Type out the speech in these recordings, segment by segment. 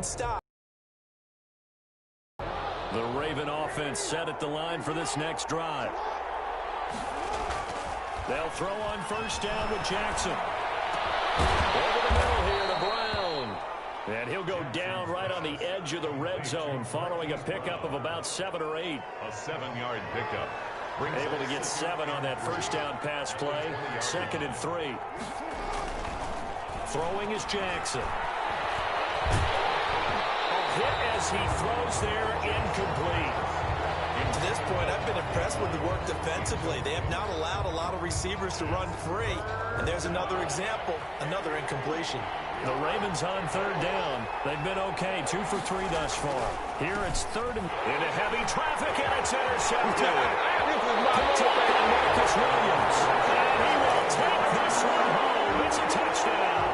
Stop. The Raven offense set at the line for this next drive. They'll throw on first down with Jackson. Over the middle here to Brown. And he'll go down right on the edge of the red zone following a pickup of about 7 or 8. A 7-yard pickup. Able to get 7 on that first down pass play. 2nd and 3. Throwing is Jackson. Hit as he throws there, incomplete. To this point, I've been impressed with the work defensively. They have not allowed a lot of receivers to run free. And there's another example, another incompletion. The Ravens on third down. They've been okay, 2 for 3 thus far. Here it's 3rd and into heavy traffic, and it's intercepted. Picked up by Marcus Williams. And he will take this one home. It's a touchdown.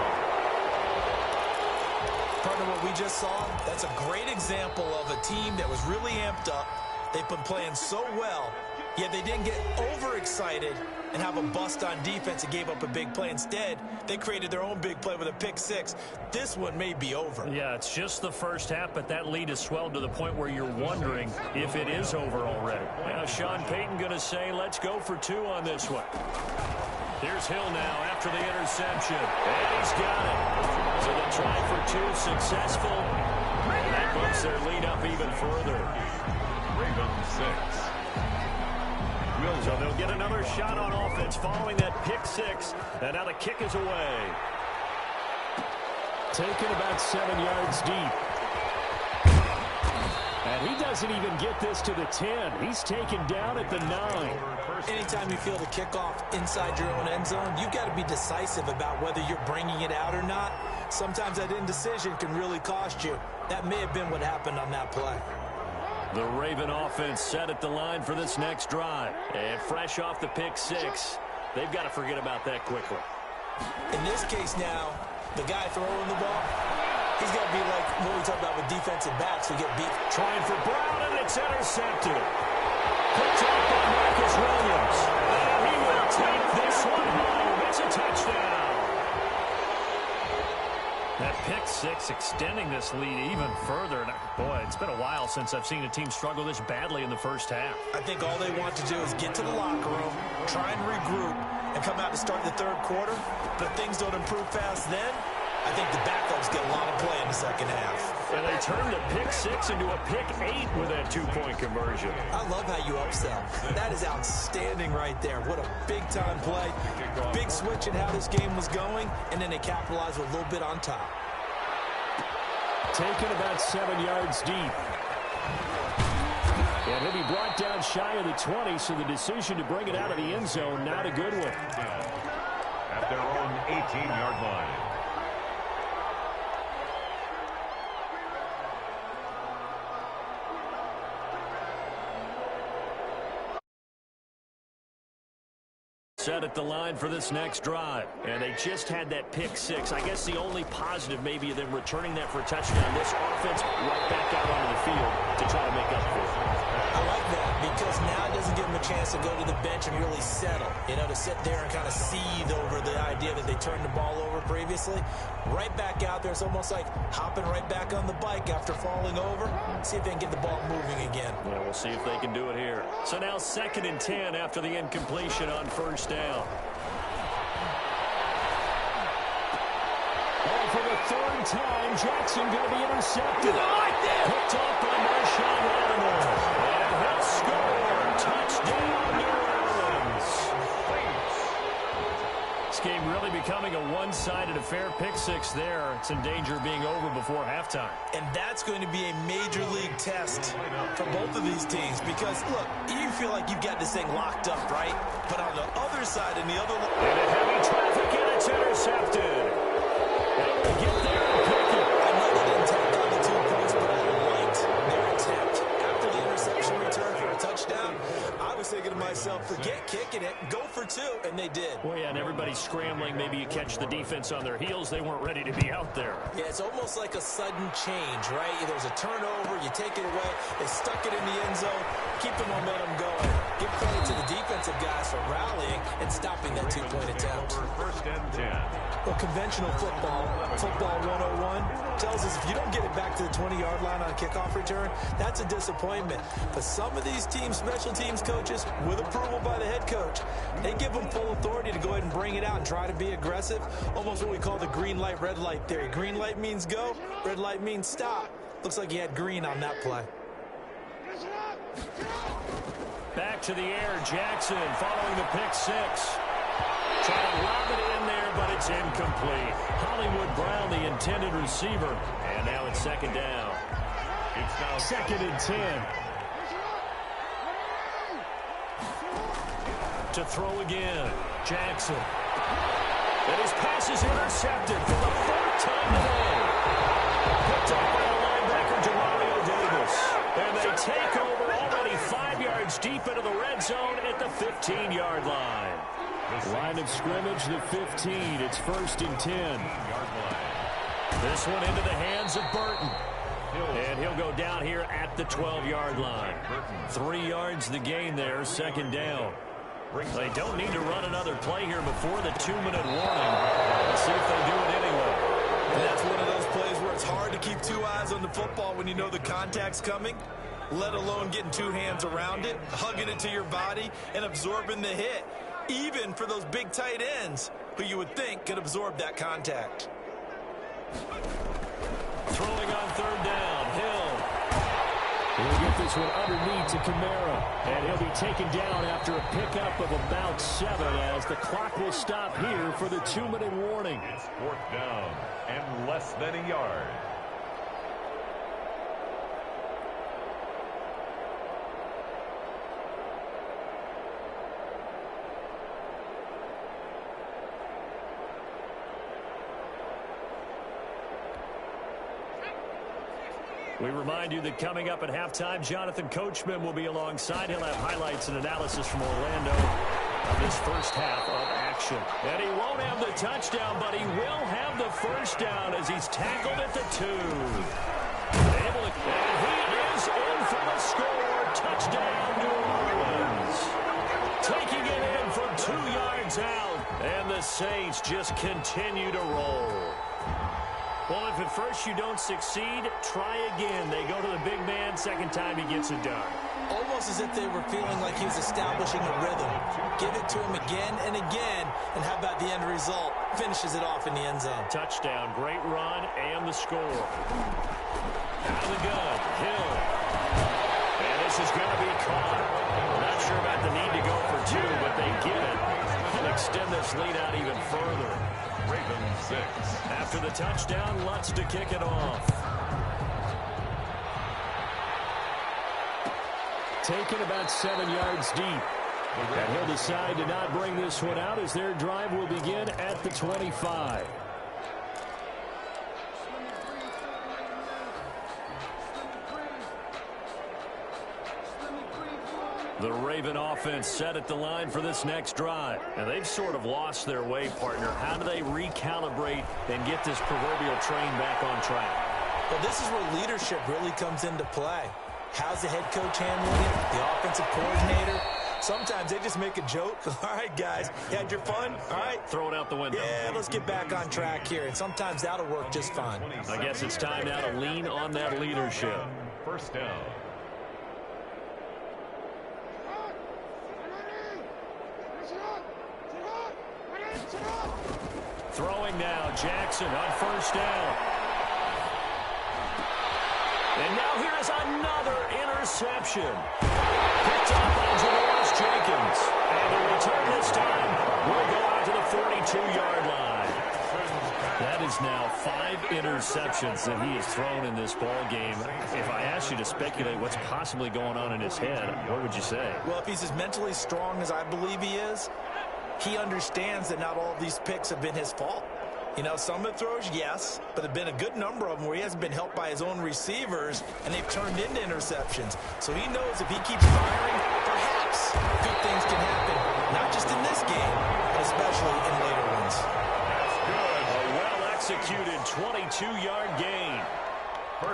Partner, what we just saw, that's a great example of a team that was really amped up. They've been playing so well, yet they didn't get overexcited and have a bust on defense and gave up a big play. Instead, they created their own big play with a pick 6. This one may be over. Yeah, it's just the first half, but that lead has swelled to the point where you're wondering if it is over already. Now, Sean Payton going to say, let's go for 2 on this one. Here's Hill now after the interception. And he's got it. So the try for 2 successful. And that bumps their lead up even further. Ravens 6. So they'll get another shot on offense following that pick 6. And now the kick is away. Taken about 7 yards deep. And he doesn't even get this to the 10. He's taken down at the 9. Anytime you feel the kickoff inside your own end zone, you've got to be decisive about whether you're bringing it out or not. Sometimes that indecision can really cost you. That may have been what happened on that play. The Raven offense set at the line for this next drive. And fresh off the pick 6, they've got to forget about that quickly. In this case now, the guy throwing the ball, he's got to be like what we talk about with defensive backs who get beat. Trying for Brown, and it's intercepted. Picked up by Marcus Williams. And he will take this one home. It's a touchdown. That pick 6 extending this lead even further. And boy, it's been a while since I've seen a team struggle this badly in the first half. I think all they want to do is get to the locker room, try and regroup, and come out to start the third quarter. But if things don't improve fast then, I think the backups get a lot of play in the second half. And they turned a pick 6 into a pick 8 with that 2-point conversion. I love how you upsell. That is outstanding right there. What a big-time play. Big switch in how this game was going, and then they capitalized with a little bit on top. Taken about 7 yards deep. And he'll be brought down shy of the 20, so the decision to bring it out of the end zone, not a good one. At their own 18-yard line. Set at the line for this next drive. And they just had that pick 6. I guess the only positive maybe of them returning that for a touchdown. This offense right back out onto the field to try to make up for it. I like that because now it doesn't give them a chance to go to the bench and really settle. You know, to sit there and kind of seethe over the idea that they turned the ball over previously. Right back out there. It's almost like hopping right back on the bike after falling over. See if they can get the ball moving again. Yeah, we'll see if they can do it here. So now 2nd and 10 after the incompletion on first down. Oh, for the 3rd time, Jackson going to be intercepted. Picked off by Marshawn Lattimore. And he'll score. Touchdown, New Orleans. This game really becoming a one-sided affair. Pick 6 there. It's in danger of being over before halftime. And that's going to be a major league test for both of these teams because, look, you feel like you've got this thing locked up, right? But on the other side, in the other... And a heavy traffic, and it's intercepted. Able to get there and pick it. I know they didn't take on the 2 points, but I liked their attempt. After the interception return for a touchdown, I was thinking to myself, yourself, forget kicking it, go for two, and they did. Well, yeah, and everybody's scrambling. Maybe you catch the defense on their heels. They weren't ready to be out there. Yeah, it's almost like a sudden change, right? There's a turnover, you take it away, they stuck it in the end zone, keep the momentum going. Give credit to the defensive guys for rallying and stopping that two-point attempt. First and 10. Well, conventional football 101, tells us if you don't get it back to the 20-yard line on a kickoff return, that's a disappointment. But some of these teams, special teams coaches, with approval by the head coach, they give them full authority to go ahead and bring it out and try to be aggressive. Almost what we call the green light, red light theory. Green light means go, red light means stop. Looks like he had green on that play. Back to the air, Jackson following the pick six. Trying to lob it in there, but it's incomplete. Hollywood Brown, the intended receiver. And now it's second down. It's now second and 10. To throw again, Jackson. And his pass is intercepted for the third time today. Picked up by the linebacker, Demario Davis. And they take over already 5 yards deep into the red zone at the 15-yard line. Line of scrimmage, the 15. It's first and 10. This one into the hands of Burton. And he'll go down here at the 12-yard line. 3 yards the gain there, second down. They don't need to run another play here before the 2-minute warning. Let's see if they do it anyway. And that's one of those plays where it's hard to keep two eyes on the football when you know the contact's coming, let alone getting two hands around it, hugging it to your body, and absorbing the hit. Even for those big tight ends who you would think could absorb that contact. Throwing on third down, Hill. He'll get this one underneath to Kamara. And he'll be taken down after a pickup of about 7 as the clock will stop here for the 2-minute warning. It's fourth down and less than a yard. We remind you that coming up at halftime, Jonathan Coachman will be alongside. He'll have highlights and analysis from Orlando of this first half of action. And he won't have the touchdown, but he will have the first down as he's tackled at the 2. And he is in for the score. Touchdown, New Orleans. Taking it in from 2 yards out. And the Saints just continue to roll. Well, if at first you don't succeed, try again. They go to the big man. Second time he gets it done. Almost as if they were feeling like he was establishing a rhythm. Give it to him again and again. And how about the end result? Finishes it off in the end zone. Touchdown, great run, and the score. Out of the gun, Hill. And this is going to be caught. Not sure about the need to go for 2, but they get it. And extend this lead out even further. Ravens 6. After the touchdown, Lutz to kick it off. Taken about 7 yards deep. And he'll decide to not bring this one out as their drive will begin at the 25. The Raven offense set at the line for this next drive. And they've sort of lost their way, partner. How do they recalibrate and get this proverbial train back on track? Well, this is where leadership really comes into play. How's the head coach handling it? The offensive coordinator? Sometimes they just make a joke. All right, guys, you had your fun? All right. Throw it out the window. Yeah, let's get back on track here. And sometimes that'll work just fine. I guess it's time now to lean on that leadership. First down. Throwing now, Jackson on first down. And now here is another interception. Picked up by Janoris Jenkins. And the return this time will go out to the 42-yard line. That is now 5 interceptions that he has thrown in this ball game. If I asked you to speculate what's possibly going on in his head, what would you say? Well, if he's as mentally strong as I believe he is, he understands that not all of these picks have been his fault. You know, some of the throws, yes, but there have been a good number of them where he hasn't been helped by his own receivers, and they've turned into interceptions. So he knows if he keeps firing, perhaps missteps, good things can happen, not just in this game, but especially in later ones. That's good. A well-executed 22-yard gain.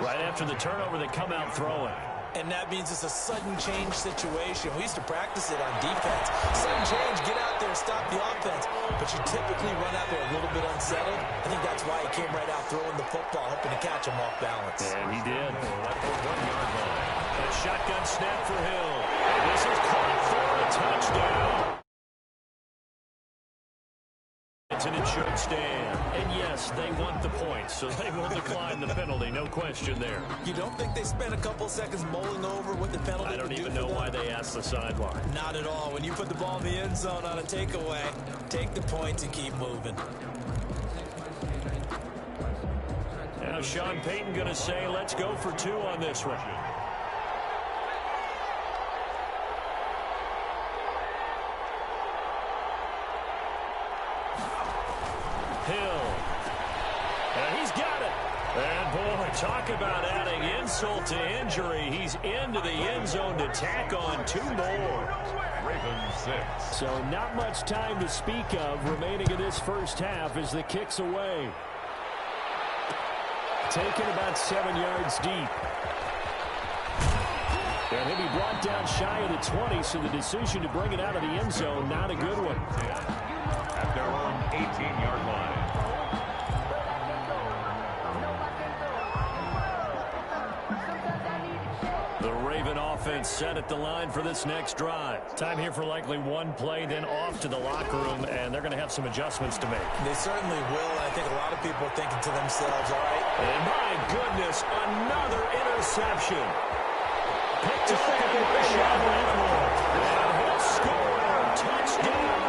Right after the turnover, they come out throwing. And that means it's a sudden change situation. We used to practice it on defense. Sudden change, get out there, stop the offense. But you typically run out there a little bit unsettled. I think that's why he came right out throwing the football, hoping to catch him off balance. And he did. At the 1-yard line. A shotgun snap for Hill. And this is caught for a touchdown. And it should stand. And yes, they want the points, so they will decline the penalty. No question there. You don't think they spent a couple seconds mulling over what the penalty I don't would do even for know them? why they asked the sideline. Not at all. When you put the ball in the end zone on a takeaway, take the points and keep moving. Now Sean Payton going to say, let's go for 2 on this one. Hill. And he's got it. And, boy, talk about adding insult to injury. He's into the end zone to tack on 2 more. Ravens 6. So not much time to speak of remaining in this first half as the kick's away. Taken about 7 yards deep. And he'll be brought down shy of the 20, so the decision to bring it out of the end zone, not a good one. At their own 18-yard line. The Raven offense set at the line for this next drive. Time here for likely one play, then off to the locker room, and they're going to have some adjustments to make. They certainly will. I think a lot of people are thinking to themselves, all right. And my goodness, another interception. Picked up by Rashad Whitmore. And he'll score. Touchdown.